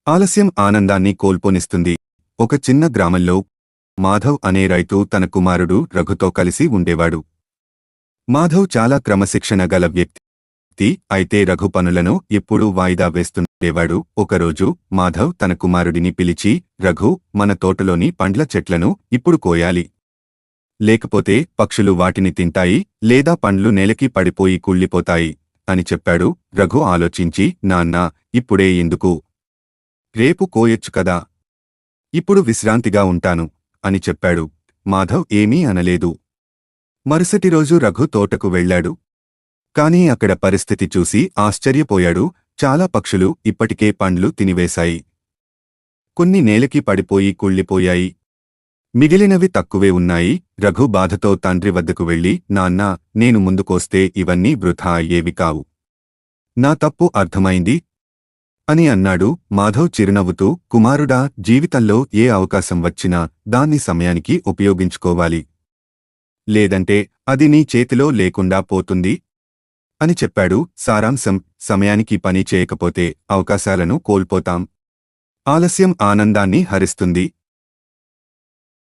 ఆలస్యం ఆనందాన్ని కోల్పోనిస్తుంది. ఒక చిన్న గ్రామంలో మాధవ్ అనే రైతు తన కుమారుడు రఘుతో కలిసి ఉండేవాడు. మాధవ్ చాలా క్రమశిక్షణ గల వ్యక్తి. అయితే రఘు పనులను ఎప్పుడూ వాయిదా వేస్తుండేవాడు. ఒకరోజు మాధవ్ తన కుమారుడిని పిలిచి, రఘు, మన తోటలోని పండ్ల చెట్లను ఇప్పుడు కోయాలి. లేకపోతే పక్షులు వాటిని తింటాయి, లేదా పండ్లు నేలకి పడిపోయి కుళ్ళిపోతాయి అని చెప్పాడు. రఘు ఆలోచించి, నాన్నా, ఇప్పుడే ఎందుకు? రేపు కోయొచ్చు కదా. ఇప్పుడు విశ్రాంతిగా ఉంటాను అని చెప్పాడు. మాధవ్ ఏమీ అనలేదు. మరుసటి రోజు రఘు తోటకు వెళ్లాడు. కాని అక్కడ పరిస్థితి చూసి ఆశ్చర్యపోయాడు. చాలా పక్షులు ఇప్పటికే పండ్లు తినివేశాయి. కొన్ని నేలకి పడిపోయి కుళ్ళిపోయాయి. మిగిలినవి తక్కువే ఉన్నాయి. రఘు బాధతో తండ్రి వద్దకు వెళ్లి, నాన్నా, నేను ముందుకొస్తే ఇవన్నీ వృథా అయ్యేవి కావు. నా తప్పు అర్థమైంది అని అన్నాడు. మాధవ్ చిరునవ్వుతూ, కుమారుడా, జీవితంలో ఏ అవకాశం వచ్చినా దాన్ని సమయానికి ఉపయోగించుకోవాలి. లేదంటే అది నీ చేతిలో లేకుండా పోతుంది అని చెప్పాడు. సారాంశం: సమయానికి పని చేయకపోతే అవకాశాలను కోల్పోతాం. ఆలస్యం ఆనందాన్ని హరిస్తుంది.